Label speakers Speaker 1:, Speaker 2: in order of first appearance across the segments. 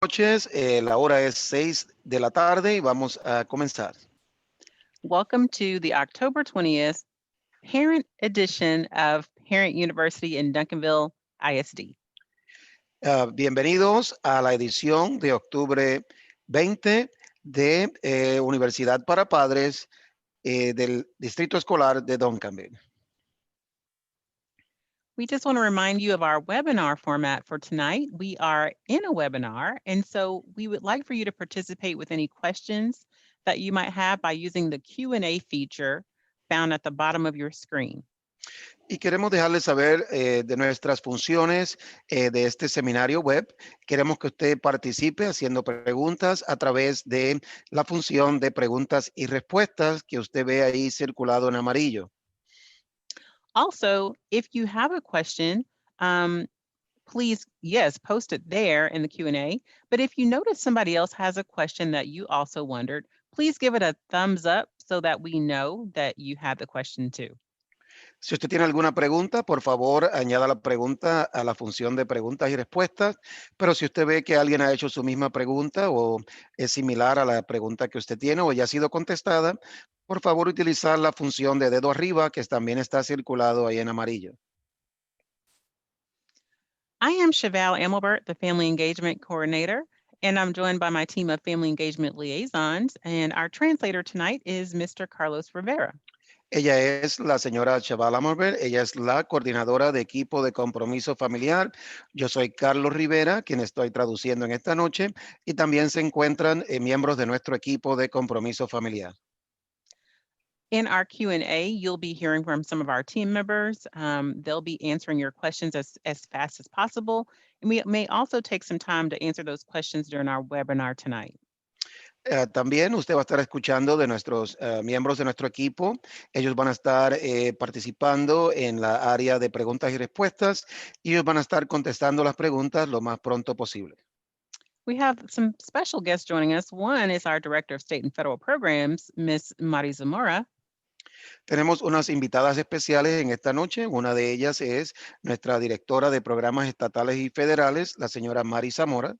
Speaker 1: noches, la hora es 6 de la tarde y vamos a comenzar.
Speaker 2: Welcome to the October 20th Parent Edition of Parent University in Duncanville ISD.
Speaker 1: Bienvenidos a la edición de octubre 20 de Universidad para Padres del Distrito Escolar de Duncanville.
Speaker 2: We just want to remind you of our webinar format for tonight. We are in a webinar, and so we would like for you to participate with any questions that you might have by using the Q&A feature found at the bottom of your screen.
Speaker 1: Y queremos dejarles saber de nuestras funciones de este seminario web. Queremos que usted participe haciendo preguntas a través de la función de preguntas y respuestas que usted ve ahí circulado en amarillo.
Speaker 2: Also, if you have a question, please, yes, post it there in the Q&A. But if you notice somebody else has a question that you also wondered, please give it a thumbs up so that we know that you had the question too.
Speaker 1: Si usted tiene alguna pregunta, por favor, añada la pregunta a la función de preguntas y respuestas. Pero si usted ve que alguien ha hecho su misma pregunta o es similar a la pregunta que usted tiene o ya ha sido contestada, por favor, utilizar la función de dedo arriba que también está circulado ahí en amarillo.
Speaker 2: I am Chevelle Amelbert, the Family Engagement Coordinator, and I'm joined by my team of Family Engagement Liaisons, and our translator tonight is Mr. Carlos Rivera.
Speaker 1: Ella es la señora Chavala Morber, ella es la coordinadora de equipo de compromiso familiar. Yo soy Carlos Rivera, quien estoy traduciendo en esta noche, y también se encuentran miembros de nuestro equipo de compromiso familiar.
Speaker 2: In our Q&A, you'll be hearing from some of our team members. They'll be answering your questions as fast as possible, and we may also take some time to answer those questions during our webinar tonight.
Speaker 1: También usted va a estar escuchando de nuestros miembros de nuestro equipo. Ellos van a estar participando en la área de preguntas y respuestas y ellos van a estar contestando las preguntas lo más pronto posible.
Speaker 2: We have some special guests joining us. One is our Director of State and Federal Programs, Ms. Mari Zamora.
Speaker 1: Tenemos unas invitadas especiales en esta noche. Una de ellas es nuestra directora de programas estatales y federales, la señora Mari Zamora.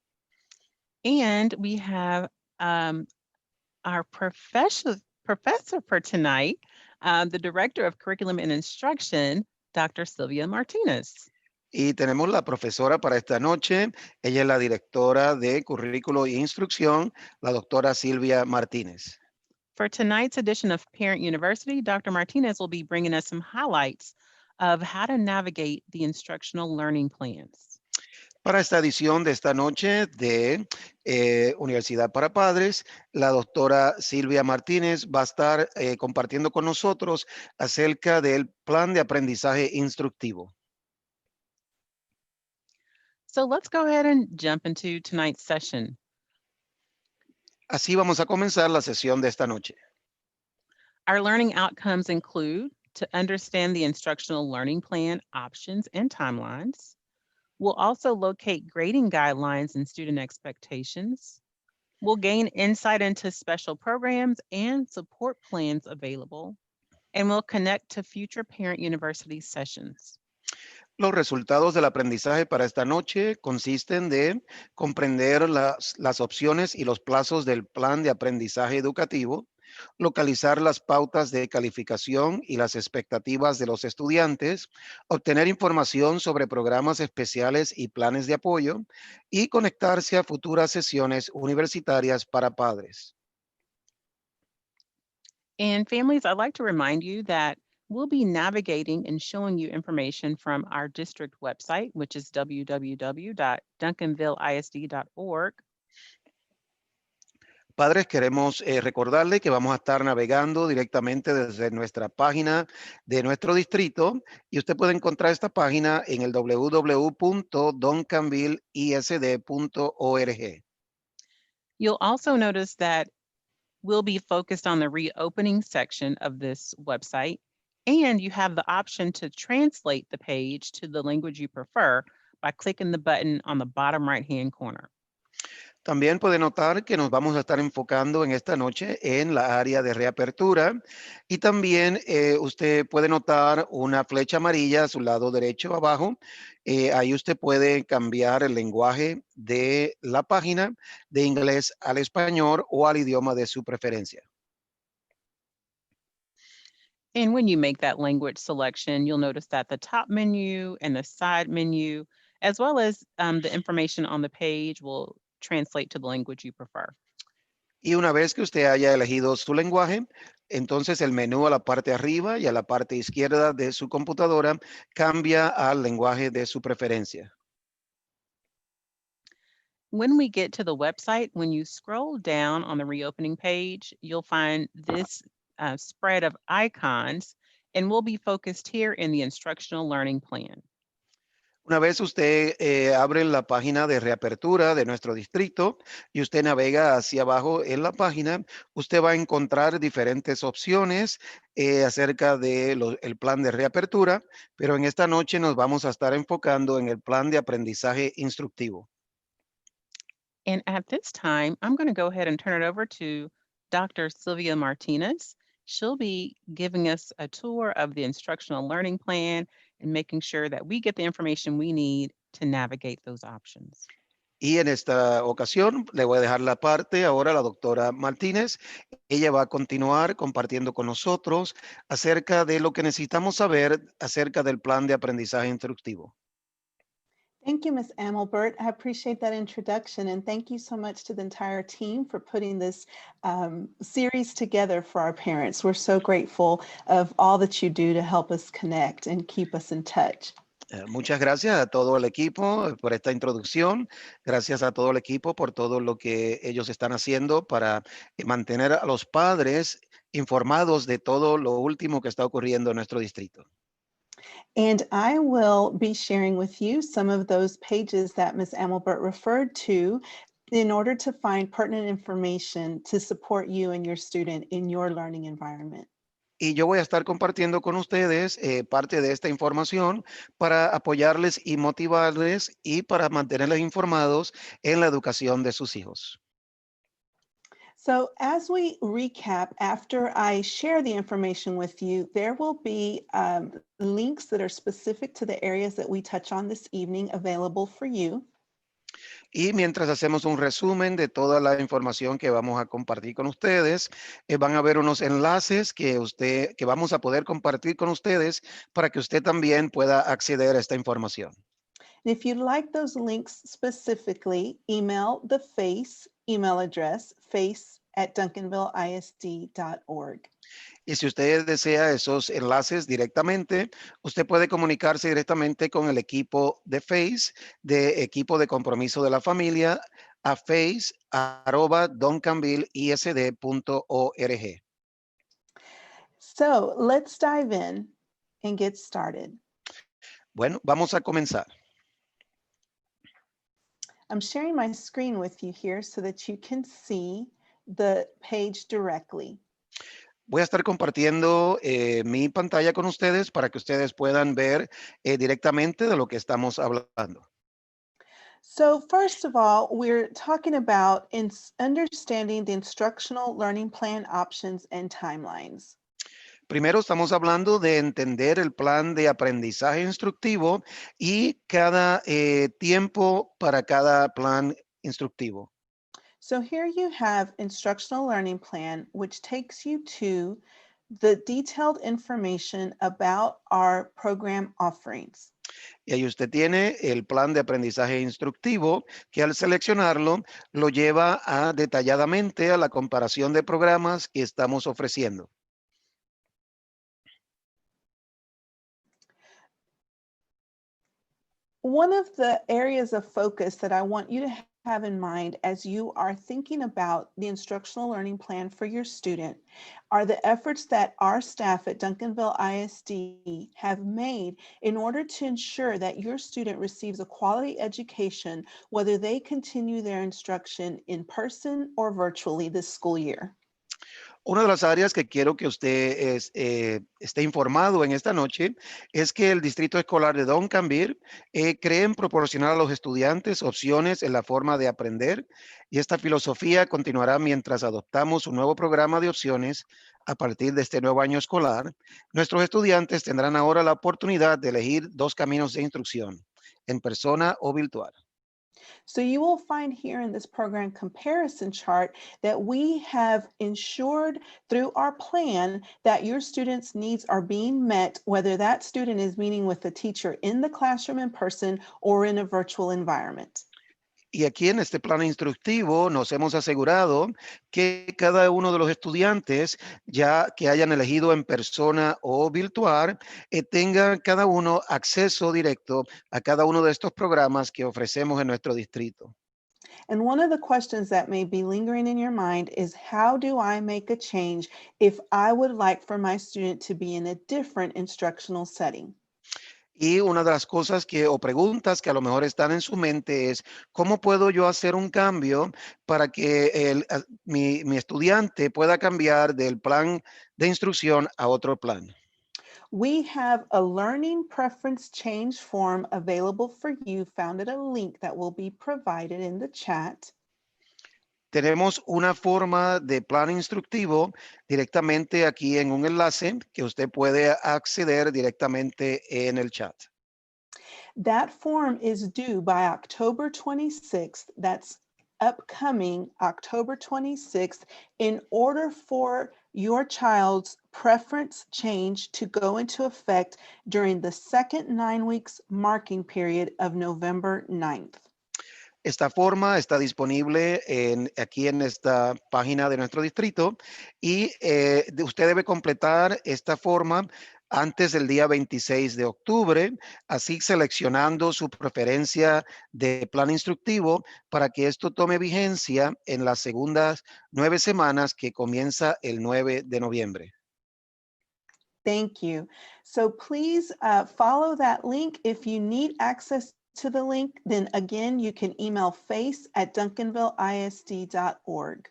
Speaker 2: And we have our professor for tonight, the Director of Curriculum and Instruction, Dr. Sylvia Martinez.
Speaker 1: Y tenemos la profesora para esta noche. Ella es la directora de Currículo e Instrucción, la doctora Silvia Martínez.
Speaker 2: For tonight's edition of Parent University, Dr. Martinez will be bringing us some highlights of how to navigate the instructional learning plans.
Speaker 1: Para esta edición de esta noche de Universidad para Padres, la doctora Silvia Martínez va a estar compartiendo con nosotros acerca del plan de aprendizaje instructivo.
Speaker 2: So let's go ahead and jump into tonight's session.
Speaker 1: Así vamos a comenzar la sesión de esta noche.
Speaker 2: Our learning outcomes include to understand the instructional learning plan options and timelines. We'll also locate grading guidelines and student expectations. We'll gain insight into special programs and support plans available. And we'll connect to future Parent University sessions.
Speaker 1: Los resultados del aprendizaje para esta noche consisten de comprender las opciones y los plazos del plan de aprendizaje educativo, localizar las pautas de calificación y las expectativas de los estudiantes, obtener información sobre programas especiales y planes de apoyo y conectarse a futuras sesiones universitarias para padres.
Speaker 2: And families, I'd like to remind you that we'll be navigating and showing you information from our district website, which is www.duncanvilleisd.org.
Speaker 1: Padres, queremos recordarle que vamos a estar navegando directamente desde nuestra página de nuestro distrito y usted puede encontrar esta página en el www.duncanvilleisd.org.
Speaker 2: You'll also notice that we'll be focused on the reopening section of this website, and you have the option to translate the page to the language you prefer by clicking the button on the bottom right-hand corner.
Speaker 1: También puede notar que nos vamos a estar enfocando en esta noche en la área de reapertura y también usted puede notar una flecha amarilla a su lado derecho abajo. Ahí usted puede cambiar el lenguaje de la página de inglés al español o al idioma de su preferencia.
Speaker 2: And when you make that language selection, you'll notice that the top menu and the side menu, as well as the information on the page, will translate to the language you prefer.
Speaker 1: Y una vez que usted haya elegido su lenguaje, entonces el menú a la parte arriba y a la parte izquierda de su computadora cambia al lenguaje de su preferencia.
Speaker 2: When we get to the website, when you scroll down on the reopening page, you'll find this spread of icons, and we'll be focused here in the instructional learning plan.
Speaker 1: Una vez usted abre la página de reapertura de nuestro distrito y usted navega hacia abajo en la página, usted va a encontrar diferentes opciones acerca del plan de reapertura, pero en esta noche nos vamos a estar enfocando en el plan de aprendizaje instructivo.
Speaker 2: And at this time, I'm going to go ahead and turn it over to Dr. Sylvia Martinez. She'll be giving us a tour of the instructional learning plan and making sure that we get the information we need to navigate those options.
Speaker 1: Y en esta ocasión le voy a dejar la parte ahora a la doctora Martínez. Ella va a continuar compartiendo con nosotros acerca de lo que necesitamos saber acerca del plan de aprendizaje instructivo.
Speaker 3: Thank you, Ms. Amelbert. I appreciate that introduction, and thank you so much to the entire team for putting this series together for our parents. We're so grateful of all that you do to help us connect and keep us in touch.
Speaker 1: Muchas gracias a todo el equipo por esta introducción. Gracias a todo el equipo por todo lo que ellos están haciendo para mantener a los padres informados de todo lo último que está ocurriendo en nuestro distrito.
Speaker 3: And I will be sharing with you some of those pages that Ms. Amelbert referred to in order to find pertinent information to support you and your student in your learning environment.
Speaker 1: Y yo voy a estar compartiendo con ustedes parte de esta información para apoyarles y motivarles y para mantenerles informados en la educación de sus hijos.
Speaker 3: So as we recap, after I share the information with you, there will be links that are specific to the areas that we touch on this evening available for you.
Speaker 1: Y mientras hacemos un resumen de toda la información que vamos a compartir con ustedes, van a haber unos enlaces que vamos a poder compartir con ustedes para que usted también pueda acceder a esta información.
Speaker 3: And if you'd like those links specifically, email the FACE email address, face@duncanvilleisd.org.
Speaker 1: Y si usted desea esos enlaces directamente, usted puede comunicarse directamente con el equipo de FACE, de equipo de compromiso de la familia, a face@duncanvilleisd.org.
Speaker 3: So let's dive in and get started.
Speaker 1: Bueno, vamos a comenzar.
Speaker 3: I'm sharing my screen with you here so that you can see the page directly.
Speaker 1: Voy a estar compartiendo mi pantalla con ustedes para que ustedes puedan ver directamente de lo que estamos hablando.
Speaker 3: So first of all, we're talking about understanding the instructional learning plan options and timelines.
Speaker 1: Primero estamos hablando de entender el plan de aprendizaje instructivo y cada tiempo para cada plan instructivo.
Speaker 3: So here you have instructional learning plan, which takes you to the detailed information about our program offerings.
Speaker 1: Y ahí usted tiene el plan de aprendizaje instructivo que al seleccionarlo lo lleva detalladamente a la comparación de programas que estamos ofreciendo.
Speaker 3: One of the areas of focus that I want you to have in mind as you are thinking about the instructional learning plan for your student are the efforts that our staff at Duncanville ISD have made in order to ensure that your student receives a quality education, whether they continue their instruction in person or virtually this school year.
Speaker 1: Una de las áreas que quiero que usted esté informado en esta noche es que el Distrito Escolar de Duncanville cree en proporcionar a los estudiantes opciones en la forma de aprender y esta filosofía continuará mientras adoptamos un nuevo programa de opciones a partir de este nuevo año escolar. Nuestros estudiantes tendrán ahora la oportunidad de elegir dos caminos de instrucción, en persona o virtual.
Speaker 3: So you will find here in this program comparison chart that we have ensured through our plan that your students' needs are being met, whether that student is meeting with the teacher in the classroom in person or in a virtual environment.
Speaker 1: Y aquí en este plan instructivo nos hemos asegurado que cada uno de los estudiantes, ya que hayan elegido en persona o virtual, tenga cada uno acceso directo a cada uno de estos programas que ofrecemos en nuestro distrito.
Speaker 3: And one of the questions that may be lingering in your mind is, how do I make a change if I would like for my student to be in a different instructional setting?
Speaker 1: Y una de las cosas que o preguntas que a lo mejor están en su mente es, ¿cómo puedo yo hacer un cambio para que mi estudiante pueda cambiar del plan de instrucción a otro plan?
Speaker 3: We have a learning preference change form available for you, found at a link that will be provided in the chat.
Speaker 1: Tenemos una forma de plan instructivo directamente aquí en un enlace que usted puede acceder directamente en el chat.
Speaker 3: That form is due by October 26th. That's upcoming October 26th, in order for your child's preference change to go into effect during the second 9 weeks marking period of November 9th.
Speaker 1: Esta forma está disponible aquí en esta página de nuestro distrito y usted debe completar esta forma antes del día 26 de octubre, así seleccionando su preferencia de plan instructivo para que esto tome vigencia en las segundas 9 semanas que comienza el 9 de noviembre.
Speaker 3: Thank you. So please follow that link. If you need access to the link, then again, you can email face@duncanvilleisd.org.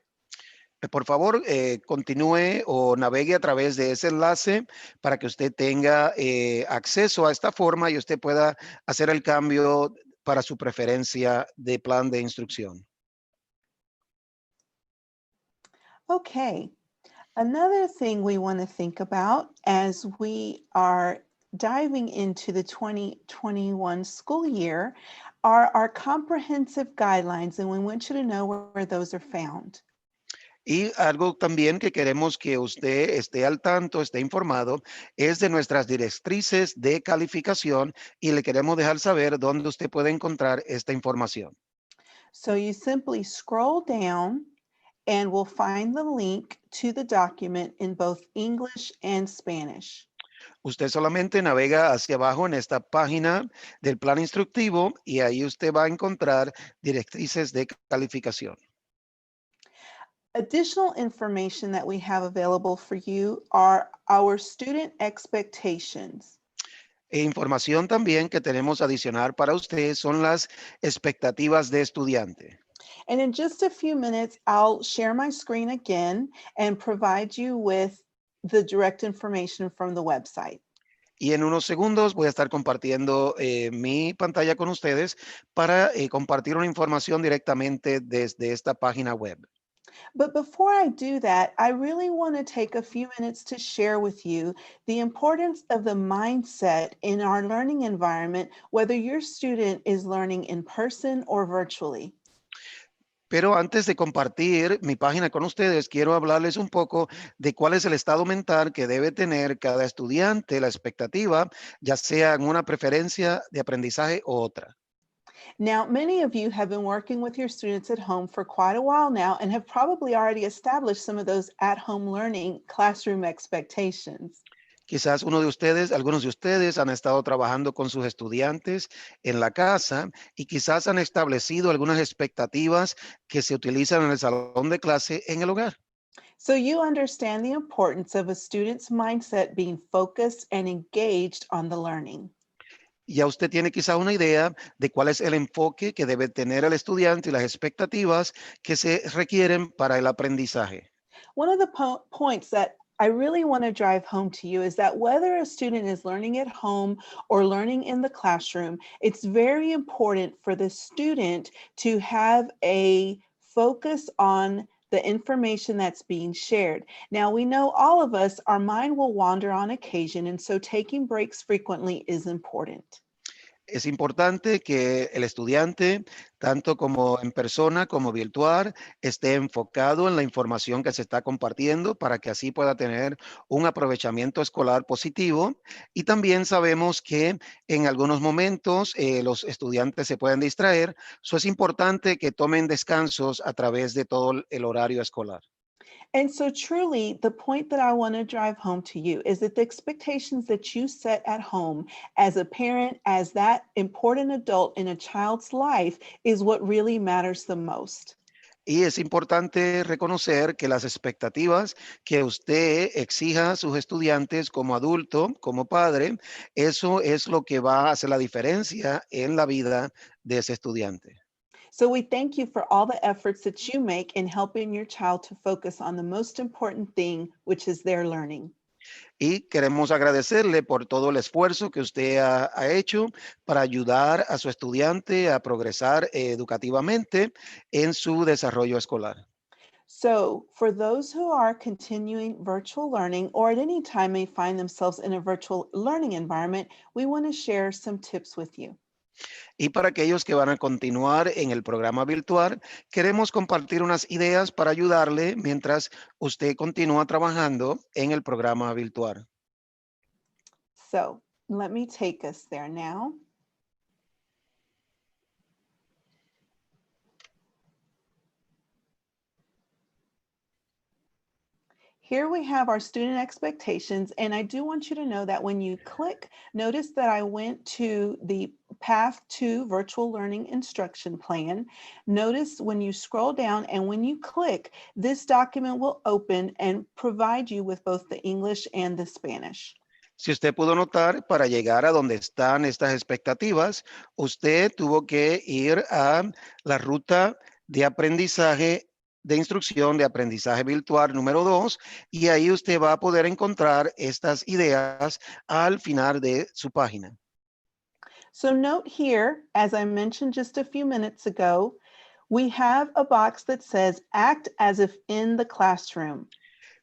Speaker 1: Por favor, continúe o navegue a través de ese enlace para que usted tenga acceso a esta forma y usted pueda hacer el cambio para su preferencia de plan de instrucción.
Speaker 3: Okay. Another thing we want to think about as we are diving into the 2021 school year are our comprehensive guidelines, and we want you to know where those are found.
Speaker 1: Y algo también que queremos que usted esté al tanto, esté informado, es de nuestras directrices de calificación y le queremos dejar saber dónde usted puede encontrar esta información.
Speaker 3: So you simply scroll down and we'll find the link to the document in both English and Spanish.
Speaker 1: Usted solamente navega hacia abajo en esta página del plan instructivo y ahí usted va a encontrar directrices de calificación.
Speaker 3: Additional information that we have available for you are our student expectations.
Speaker 1: E información también que tenemos adicional para usted son las expectativas de estudiante.
Speaker 3: And in just a few minutes, I'll share my screen again and provide you with the direct information from the website.
Speaker 1: Y en unos segundos voy a estar compartiendo mi pantalla con ustedes para compartir una información directamente desde esta página web.
Speaker 3: But before I do that, I really want to take a few minutes to share with you the importance of the mindset in our learning environment, whether your student is learning in person or virtually.
Speaker 1: Pero antes de compartir mi página con ustedes, quiero hablarles un poco de cuál es el estado mental que debe tener cada estudiante, la expectativa, ya sea en una preferencia de aprendizaje u otra.
Speaker 3: Now, many of you have been working with your students at home for quite a while now and have probably already established some of those at-home learning classroom expectations.
Speaker 1: Quizás algunos de ustedes han estado trabajando con sus estudiantes en la casa y quizás han establecido algunas expectativas que se utilizan en el salón de clase en el hogar.
Speaker 3: So you understand the importance of a student's mindset being focused and engaged on the learning.
Speaker 1: Ya usted tiene quizás una idea de cuál es el enfoque que debe tener el estudiante y las expectativas que se requieren para el aprendizaje.
Speaker 3: One of the points that I really want to drive home to you is that whether a student is learning at home or learning in the classroom, it's very important for the student to have a focus on the information that's being shared. Now, we know all of us, our mind will wander on occasion, and so taking breaks frequently is important.
Speaker 1: Es importante que el estudiante, tanto como en persona como virtual, esté enfocado en la información que se está compartiendo para que así pueda tener un aprovechamiento escolar positivo. Y también sabemos que en algunos momentos los estudiantes se pueden distraer. So es importante que tomen descansos a través de todo el horario escolar.
Speaker 3: And so truly, the point that I want to drive home to you is that the expectations that you set at home as a parent, as that important adult in a child's life, is what really matters the most.
Speaker 1: Y es importante reconocer que las expectativas que usted exija a sus estudiantes como adulto, como padre, eso es lo que va a hacer la diferencia en la vida de ese estudiante.
Speaker 3: So we thank you for all the efforts that you make in helping your child to focus on the most important thing, which is their learning.
Speaker 1: Y queremos agradecerle por todo el esfuerzo que usted ha hecho para ayudar a su estudiante a progresar educativamente en su desarrollo escolar.
Speaker 3: So for those who are continuing virtual learning or at any time may find themselves in a virtual learning environment, we want to share some tips with you.
Speaker 1: Y para aquellos que van a continuar en el programa virtual, queremos compartir unas ideas para ayudarle mientras usted continúa trabajando en el programa virtual.
Speaker 3: So let me take us there now. Here we have our student expectations, and I do want you to know that when you click, notice that I went to the Path to Virtual Learning Instruction Plan. Notice when you scroll down and when you click, this document will open and provide you with both the English and the Spanish.
Speaker 1: Si usted pudo notar, para llegar a donde están estas expectativas, usted tuvo que ir a la ruta de aprendizaje de instrucción de aprendizaje virtual número 2 y ahí usted va a poder encontrar estas ideas al final de su página.
Speaker 3: So note here, as I mentioned just a few minutes ago, we have a box that says act as if in the classroom.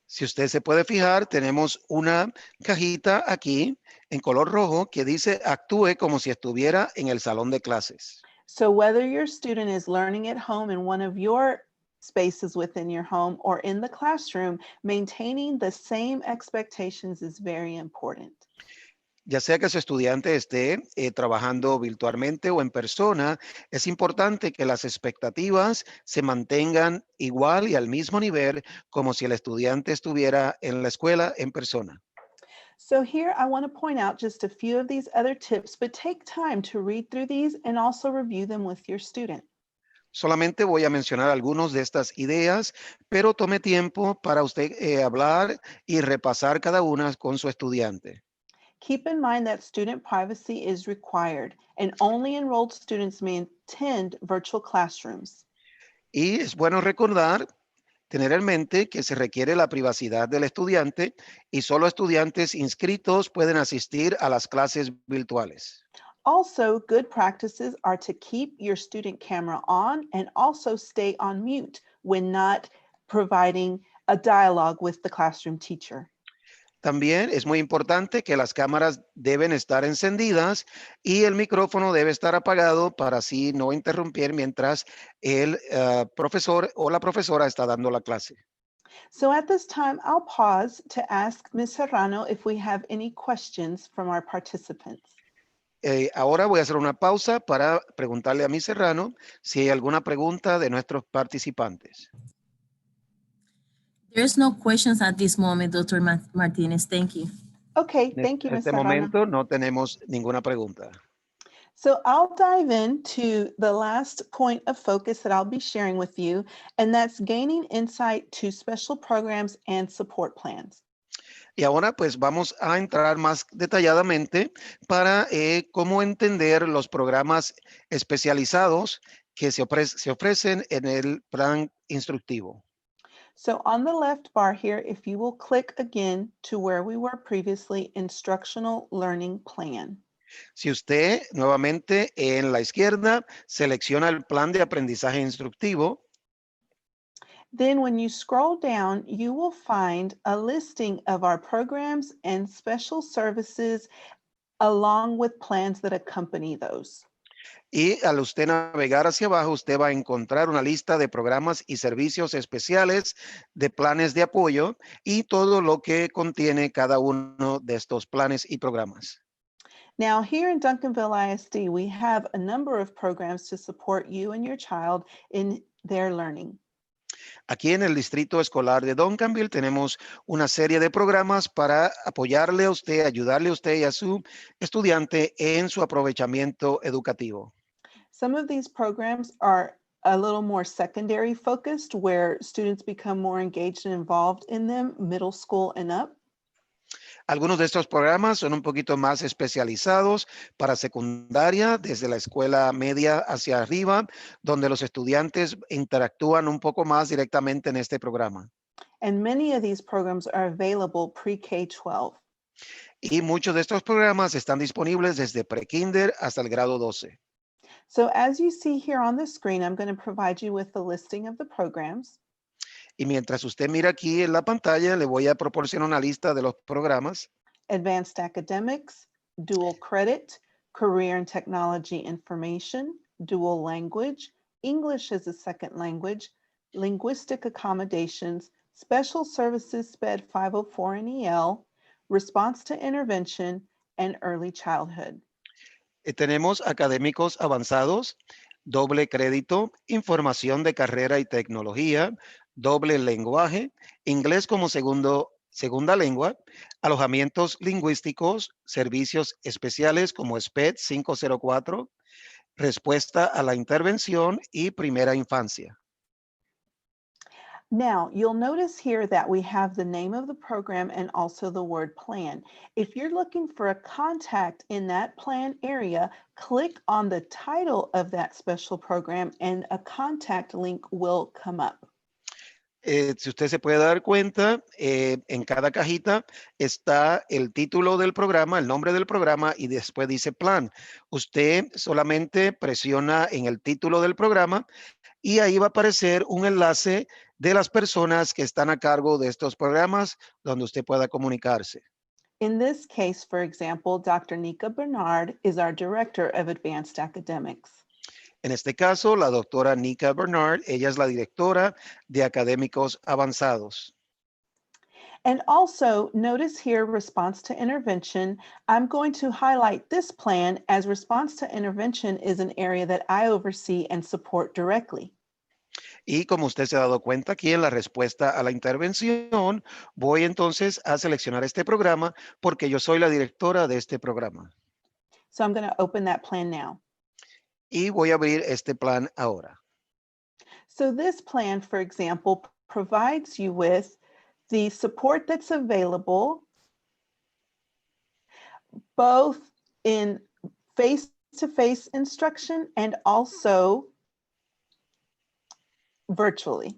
Speaker 1: Si usted se puede fijar, tenemos una cajita aquí en color rojo que dice actúe como si estuviera en el salón de clases.
Speaker 3: So whether your student is learning at home in one of your spaces within your home or in the classroom, maintaining the same expectations is very important.
Speaker 1: Ya sea que su estudiante esté trabajando virtualmente o en persona, es importante que las expectativas se mantengan igual y al mismo nivel como si el estudiante estuviera en la escuela en persona.
Speaker 3: So here I want to point out just a few of these other tips, but take time to read through these and also review them with your student.
Speaker 1: Solamente voy a mencionar algunas de estas ideas, pero tome tiempo para usted hablar y repasar cada una con su estudiante.
Speaker 3: Keep in mind that student privacy is required and only enrolled students may attend virtual classrooms.
Speaker 1: Y es bueno recordar, tener en mente que se requiere la privacidad del estudiante y solo estudiantes inscritos pueden asistir a las clases virtuales.
Speaker 3: Also, good practices are to keep your student camera on and also stay on mute when not providing a dialogue with the classroom teacher.
Speaker 1: También es muy importante que las cámaras deben estar encendidas y el micrófono debe estar apagado para así no interrumpir mientras el profesor o la profesora está dando la clase.
Speaker 3: So at this time, I'll pause to ask Ms. Serrano if we have any questions from our participants.
Speaker 1: Ahora voy a hacer una pausa para preguntarle a mi Serrano si hay alguna pregunta de nuestros participantes.
Speaker 4: There's no questions at this moment, Dr. Martinez. Thank you.
Speaker 3: Okay, thank you,
Speaker 1: En
Speaker 3: Ms.
Speaker 1: este
Speaker 3: Serrano.
Speaker 1: momento no tenemos ninguna pregunta.
Speaker 3: So I'll dive into the last point of focus that I'll be sharing with you, and that's gaining insight to special programs and support plans.
Speaker 1: Y ahora pues vamos a entrar más detalladamente para cómo entender los programas especializados que se ofrecen en el plan instructivo.
Speaker 3: So on the left bar here, if you will click again to where we were previously, Instructional Learning Plan.
Speaker 1: Si usted nuevamente en la izquierda selecciona el plan de aprendizaje instructivo,
Speaker 3: Then when you scroll down, you will find a listing of our programs and special services along with plans that accompany those.
Speaker 1: y al usted navegar hacia abajo, usted va a encontrar una lista de programas y servicios especiales de planes de apoyo y todo lo que contiene cada uno de estos planes y programas.
Speaker 3: Now, here in Duncanville ISD, we have a number of programs to support you and your child in their learning.
Speaker 1: Aquí en el Distrito Escolar de Duncanville tenemos una serie de programas para apoyarle a usted, ayudarle a usted y a su estudiante en su aprovechamiento educativo.
Speaker 3: Some of these programs are a little more secondary focused, where students become more engaged and involved in them, middle school and up.
Speaker 1: Algunos de estos programas son un poquito más especializados para secundaria, desde la escuela media hacia arriba, donde los estudiantes interactúan un poco más directamente en este programa.
Speaker 3: And many of these programs are available pre-K-12.
Speaker 1: Y muchos de estos programas están disponibles desde pre-kinder hasta el grado 12.
Speaker 3: So as you see here on the screen, I'm going to provide you with the listing of the programs.
Speaker 1: Y mientras usted mira aquí en la pantalla, le voy a proporcionar una lista de los programas.
Speaker 3: Advanced Academics, Dual Credit, Career and Technology Information, Dual Language, English as a Second Language, Linguistic Accommodations, Special Services SPED 504 and EL, Response to Intervention, and Early Childhood.
Speaker 1: Tenemos académicos avanzados, doble crédito, información de carrera y tecnología, doble lenguaje, inglés como segunda lengua, alojamientos lingüísticos, servicios especiales como SPED 504, respuesta a la intervención y primera infancia.
Speaker 3: Now, you'll notice here that we have the name of the program and also the word plan. If you're looking for a contact in that plan area, click on the title of that special program and a contact link will come up.
Speaker 1: Si usted se puede dar cuenta, en cada cajita está el título del programa, el nombre del programa y después dice plan. Usted solamente presiona en el título del programa y ahí va a aparecer un enlace de las personas que están a cargo de estos programas donde usted pueda comunicarse.
Speaker 3: In this case, for example, Dr. Nika Bernard is our Director of Advanced Academics.
Speaker 1: En este caso, la doctora Nika Bernard, ella es la directora de académicos avanzados.
Speaker 3: And also notice here, response to intervention. I'm going to highlight this plan as response to intervention is an area that I oversee and support directly.
Speaker 1: Y como usted se ha dado cuenta aquí en la respuesta a la intervención, voy entonces a seleccionar este programa porque yo soy la directora de este programa.
Speaker 3: So I'm going to open that plan now.
Speaker 1: Y voy a abrir este plan ahora.
Speaker 3: So this plan, for example, provides you with the support that's available both in face-to-face instruction and also virtually.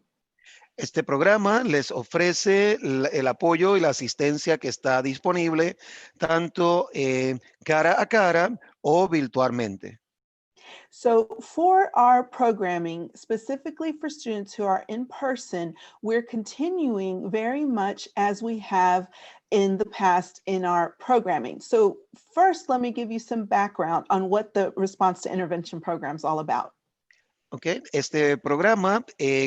Speaker 1: Este programa les ofrece el apoyo y la asistencia que está disponible tanto cara a cara o virtualmente.
Speaker 3: So for our programming, specifically for students who are in person, we're continuing very much as we have in the past in our programming. So first, let me give you some background on what the response to intervention program is all about.
Speaker 1: Okay. Este programa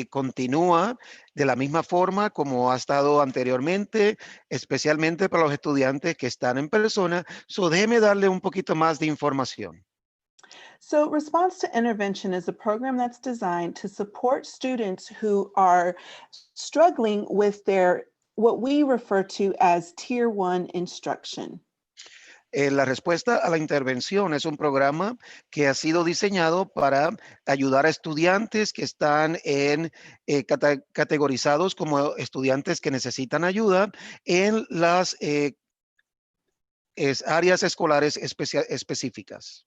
Speaker 1: continúa de la misma forma como ha estado anteriormente, especialmente para los estudiantes que están en persona. So déjeme darle un poquito más de información.
Speaker 3: So Response to Intervention is a program that's designed to support students who are struggling with their, what we refer to as Tier 1 instruction.
Speaker 1: La respuesta a la intervención es un programa que ha sido diseñado para ayudar a estudiantes que están categorizados como estudiantes que necesitan ayuda en las áreas escolares específicas.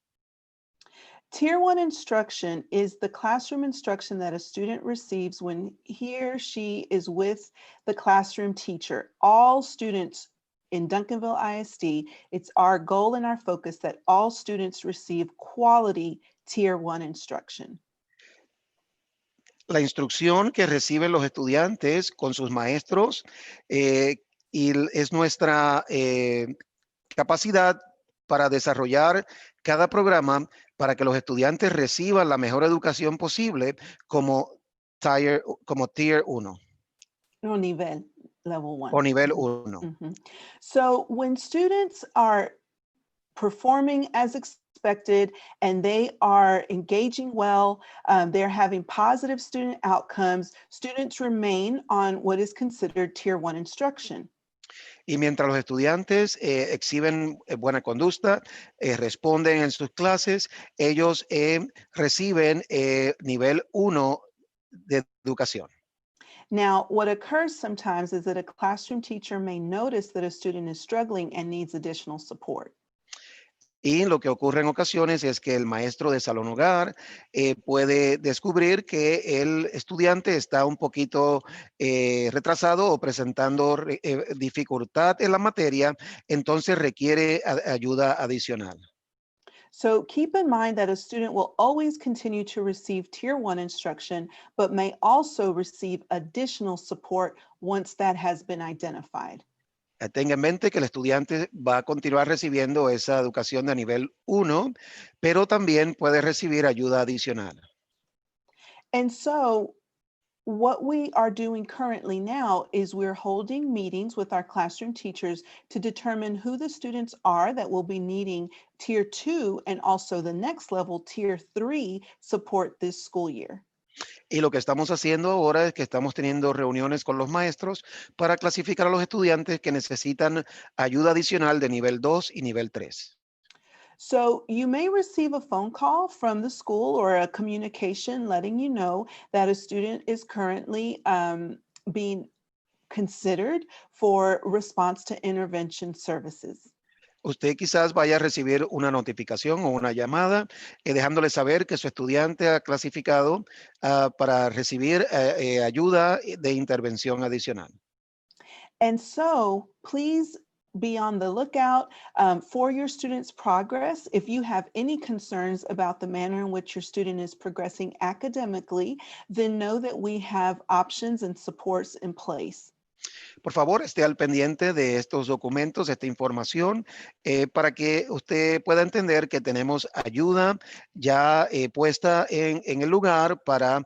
Speaker 3: Tier 1 instruction is the classroom instruction that a student receives when he or she is with the classroom teacher. All students in Duncanville ISD, it's our goal and our focus that all students receive quality Tier 1 instruction.
Speaker 1: La instrucción que reciben los estudiantes con sus maestros es nuestra capacidad para desarrollar cada programa para que los estudiantes reciban la mejor educación posible como Tier 1
Speaker 3: No, nivel, level 1.
Speaker 1: o nivel 1.
Speaker 3: So when students are performing as expected and they are engaging well, they're having positive student outcomes, students remain on what is considered Tier 1 instruction.
Speaker 1: Y mientras los estudiantes exhiben buena conducta, responden en sus clases, ellos reciben nivel 1 de educación.
Speaker 3: Now, what occurs sometimes is that a classroom teacher may notice that a student is struggling and needs additional support.
Speaker 1: Y lo que ocurre en ocasiones es que el maestro de salón hogar puede descubrir que el estudiante está un poquito retrasado o presentando dificultad en la materia, entonces requiere ayuda adicional.
Speaker 3: So keep in mind that a student will always continue to receive Tier 1 instruction, but may also receive additional support once that has been identified.
Speaker 1: Tenga en mente que el estudiante va a continuar recibiendo esa educación de nivel 1, pero también puede recibir ayuda adicional.
Speaker 3: And so what we are doing currently now is we're holding meetings with our classroom teachers to determine who the students are that will be needing Tier 2 and also the next level, Tier 3 support this school year.
Speaker 1: Y lo que estamos haciendo ahora es que estamos teniendo reuniones con los maestros para clasificar a los estudiantes que necesitan ayuda adicional de nivel 2 y nivel 3.
Speaker 3: So you may receive a phone call from the school or a communication letting you know that a student is currently being considered for response to intervention services.
Speaker 1: Usted quizás vaya a recibir una notificación o una llamada dejándole saber que su estudiante ha clasificado para recibir ayuda de intervención adicional.
Speaker 3: And so please be on the lookout for your student's progress. If you have any concerns about the manner in which your student is progressing academically, then know that we have options and supports in place.
Speaker 1: Por favor, esté al pendiente de estos documentos, esta información, para que usted pueda entender que tenemos ayuda ya puesta en el lugar para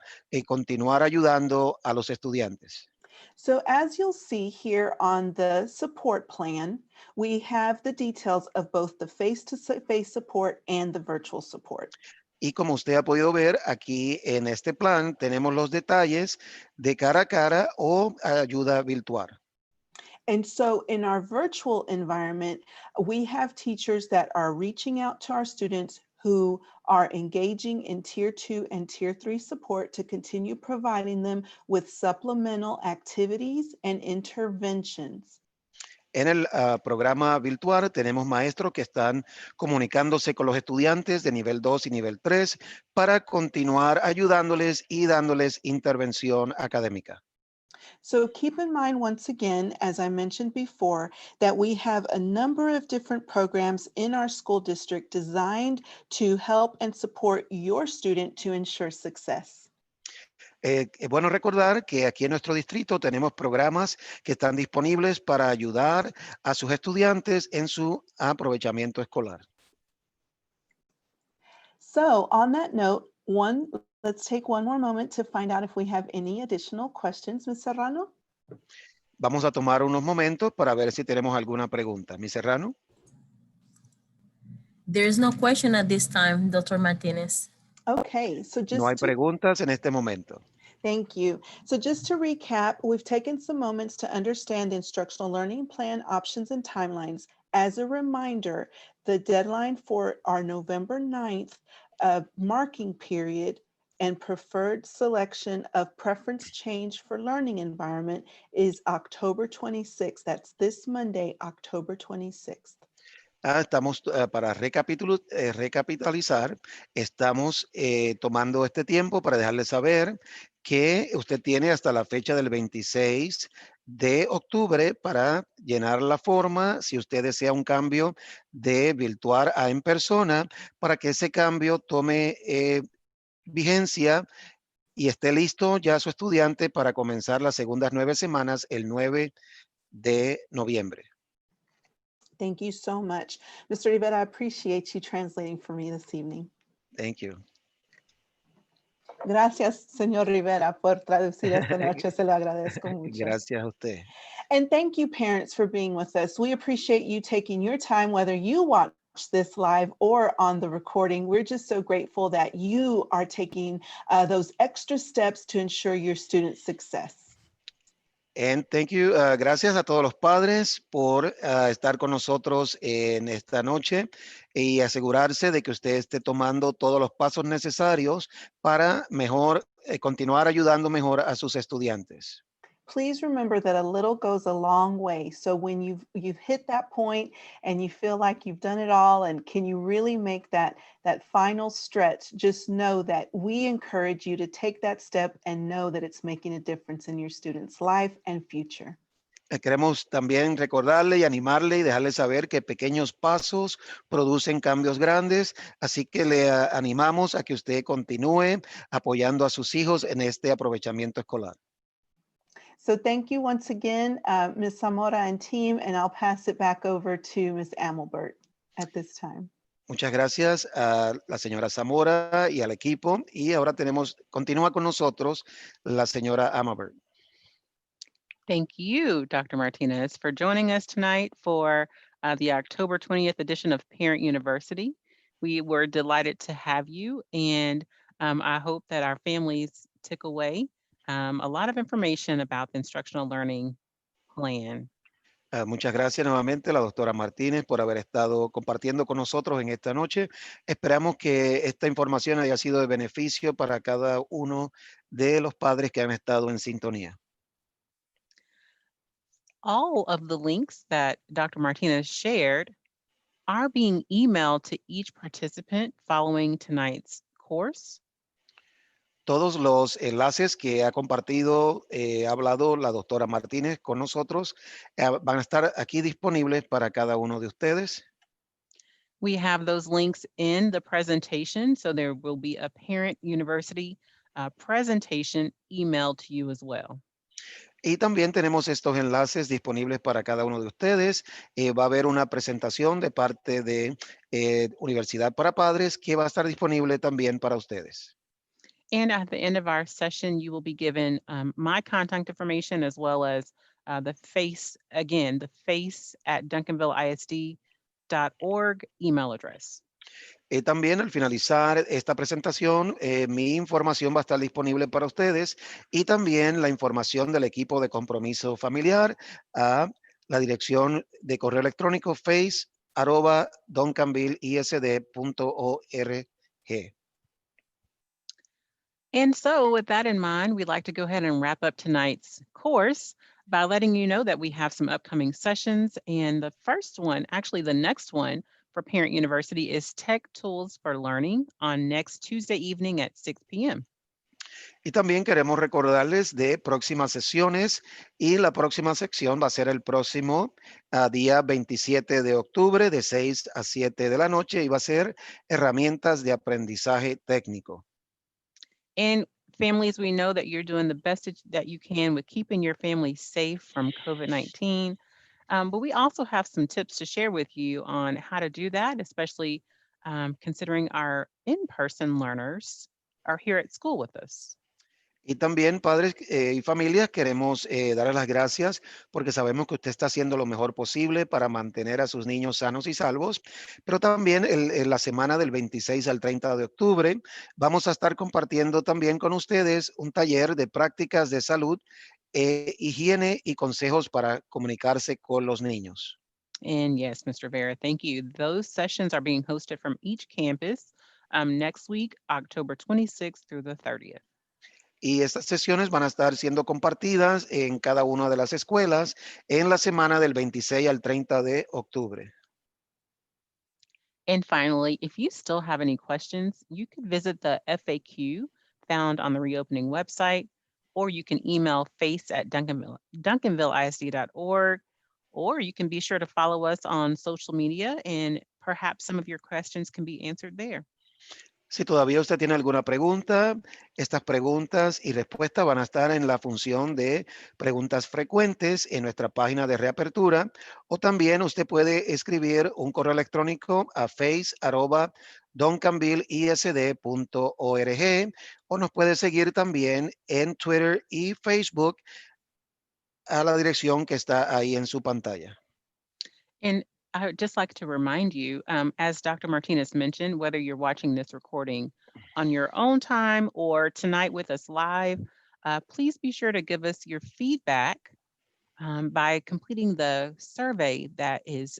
Speaker 1: continuar ayudando a los estudiantes.
Speaker 3: So as you'll see here on the support plan, we have the details of both the face-to-face support and the virtual support.
Speaker 1: Y como usted ha podido ver aquí en este plan, tenemos los detalles de cara a cara o ayuda virtual.
Speaker 3: And so in our virtual environment, we have teachers that are reaching out to our students who are engaging in Tier 2 and Tier 3 support to continue providing them with supplemental activities and interventions.
Speaker 1: En el programa virtual tenemos maestros que están comunicándose con los estudiantes de nivel 2 y nivel 3 para continuar ayudándoles y dándoles intervención académica.
Speaker 3: So keep in mind, once again, as I mentioned before, that we have a number of different programs in our school district designed to help and support your student to ensure success.
Speaker 1: Es bueno recordar que aquí en nuestro distrito tenemos programas que están disponibles para ayudar a sus estudiantes en su aprovechamiento escolar.
Speaker 3: So on that note, let's take one more moment to find out if we have any additional questions, Ms. Serrano.
Speaker 1: Vamos a tomar unos momentos para ver si tenemos alguna pregunta. ¿Mi Serrano?
Speaker 4: There is no question at this time, Dr. Martinez.
Speaker 3: Okay, so
Speaker 1: No hay
Speaker 3: just to,
Speaker 1: preguntas en este momento.
Speaker 3: thank you. So just to recap, we've taken some moments to understand the instructional learning plan options and timelines. As a reminder, the deadline for our November 9th marking period and preferred selection of preference change for learning environment is October 26th. That's this Monday, October 26th.
Speaker 1: Estamos para recapitalizar, estamos tomando este tiempo para dejarle saber que usted tiene hasta la fecha del 26 de octubre para llenar la forma si usted desea un cambio de virtual a en persona, para que ese cambio tome vigencia y esté listo ya su estudiante para comenzar las segundas 9 semanas el 9 de noviembre.
Speaker 3: Thank you so much. Mr. Rivera, I appreciate you translating for me this evening.
Speaker 1: Thank you.
Speaker 3: Gracias, señor Rivera, por traducir esta noche. Se lo agradezco mucho.
Speaker 1: Gracias a usted.
Speaker 3: And thank you, parents, for being with us. We appreciate you taking your time, whether you watch this live or on the recording. We're just so grateful that you are taking those extra steps to ensure your students' success.
Speaker 1: And thank you. Gracias a todos los padres por estar con nosotros en esta noche y asegurarse de que usted esté tomando todos los pasos necesarios para mejor continuar ayudando mejor a sus estudiantes.
Speaker 3: Please remember that a little goes a long way. So when you've hit that point and you feel like you've done it all, and can you really make that final stretch, just know that we encourage you to take that step and know that it's making a difference in your student's life and future.
Speaker 1: Queremos también recordarle y animarle y dejarle saber que pequeños pasos producen cambios grandes, así que le animamos a que usted continúe apoyando a sus hijos en este aprovechamiento escolar.
Speaker 3: So thank you once again, Ms. Zamora and team, and I'll pass it back over to Ms. Amelbert at this time.
Speaker 1: Muchas gracias a la señora Zamora y al equipo. Y ahora continúa con nosotros la señora Amabert.
Speaker 2: Thank you, Dr. Martinez, for joining us tonight for the October 20th edition of Parent University. We were delighted to have you, and I hope that our families took away a lot of information about the instructional learning plan.
Speaker 1: Muchas gracias nuevamente a la doctora Martínez por haber estado compartiendo con nosotros en esta noche. Esperamos que esta información haya sido de beneficio para cada uno de los padres que han estado en sintonía.
Speaker 2: All of the links that Dr. Martinez shared are being emailed to each participant following tonight's course.
Speaker 1: Todos los enlaces que ha compartido, ha hablado la doctora Martínez con nosotros, van a estar aquí disponibles para cada uno de ustedes.
Speaker 2: We have those links in the presentation, so there will be a Parent University presentation emailed to you as well.
Speaker 1: Y también tenemos estos enlaces disponibles para cada uno de ustedes. Va a haber una presentación de parte de Universidad para Padres que va a estar disponible también para ustedes.
Speaker 2: And at the end of our session, you will be given my contact information as well as the face at duncanvilleisd.org email address.
Speaker 1: También al finalizar esta presentación, mi información va a estar disponible para ustedes y también la información del equipo de compromiso familiar a la dirección de correo electrónico face@duncanvilleisd.org.
Speaker 2: And so with that in mind, we'd like to go ahead and wrap up tonight's course by letting you know that we have some upcoming sessions. And the first one, actually the next one for Parent University, is Tech Tools for Learning on next Tuesday evening at 6 p.m.
Speaker 1: Y también queremos recordarles de próximas sesiones y la próxima sección va a ser el próximo día 27 de octubre de 6 a 7 de la noche y va a ser herramientas de aprendizaje técnico.
Speaker 2: And families, we know that you're doing the best that you can with keeping your family safe from COVID-19. But we also have some tips to share with you on how to do that, especially considering our in-person learners are here at school with us.
Speaker 1: Y también, padres y familias, queremos darles las gracias porque sabemos que usted está haciendo lo mejor posible para mantener a sus niños sanos y salvos, pero también en la semana del 26 al 30 de octubre vamos a estar compartiendo también con ustedes un taller de prácticas de salud, higiene y consejos para comunicarse con los niños.
Speaker 2: And yes, Mr. Vera, thank you. Those sessions are being hosted from each campus next week, October 26th through the 30th.
Speaker 1: Y estas sesiones van a estar siendo compartidas en cada una de las escuelas en la semana del 26 al 30 de octubre.
Speaker 2: And finally, if you still have any questions, you can visit the FAQ found on the reopening website, or you can email face@duncanvilleisd.org, or you can be sure to follow us on social media and perhaps some of your questions can be answered there.
Speaker 1: Si todavía usted tiene alguna pregunta, estas preguntas y respuestas van a estar en la función de preguntas frecuentes en nuestra página de reapertura, o también usted puede escribir un correo electrónico a face@duncanvilleisd.org, o nos puede seguir también en Twitter y Facebook a la dirección que está ahí en su pantalla.
Speaker 2: And I would just like to remind you, as Dr. Martinez mentioned, whether you're watching this recording on your own time or tonight with us live, please be sure to give us your feedback by completing the survey that is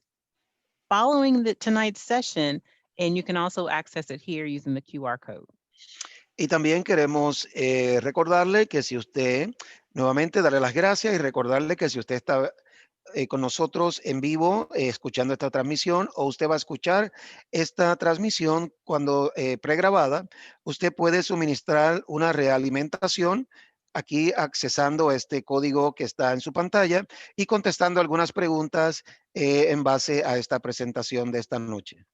Speaker 2: following tonight's session, and you can also access it here using the QR code.
Speaker 1: Y también queremos recordarle que si usted, nuevamente darle las gracias y recordarle que si usted está con nosotros en vivo escuchando esta transmisión, o usted va a escuchar esta transmisión cuando pregrabada, usted puede suministrar una realimentación aquí accesando este código que está en su pantalla y contestando algunas preguntas en base a esta presentación de esta noche.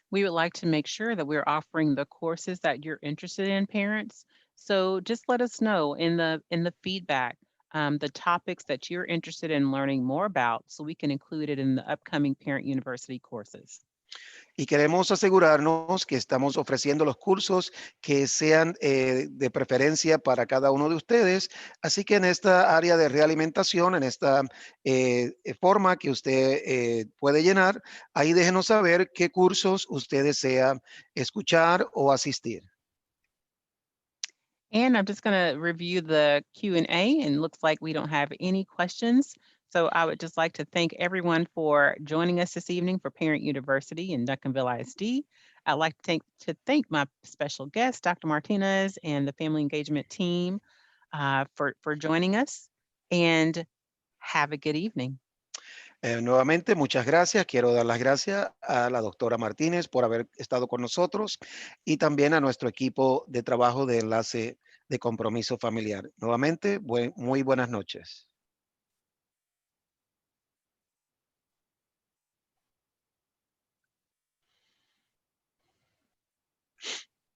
Speaker 2: We would like to make sure that we're offering the courses that you're interested in, parents. So just let us know in the feedback the topics that you're interested in learning more about, so we can include it in the upcoming Parent University courses.
Speaker 1: Y queremos asegurarnos que estamos ofreciendo los cursos que sean de preferencia para cada uno de ustedes. Así que en esta área de realimentación, en esta forma que usted puede llenar, ahí déjenos saber qué cursos usted desea escuchar o asistir.
Speaker 2: And I'm just going to review the Q&A, and looks like we don't have any questions. So I would just like to thank everyone for joining us this evening for Parent University in Duncanville ISD. I'd like to thank my special guest, Dr. Martinez, and the Family Engagement team for joining us, and have a good evening.
Speaker 1: Nuevamente, muchas gracias. Quiero dar las gracias a la doctora Martínez por haber estado con nosotros y también a nuestro equipo de trabajo de enlace de compromiso familiar. Nuevamente, muy buenas noches.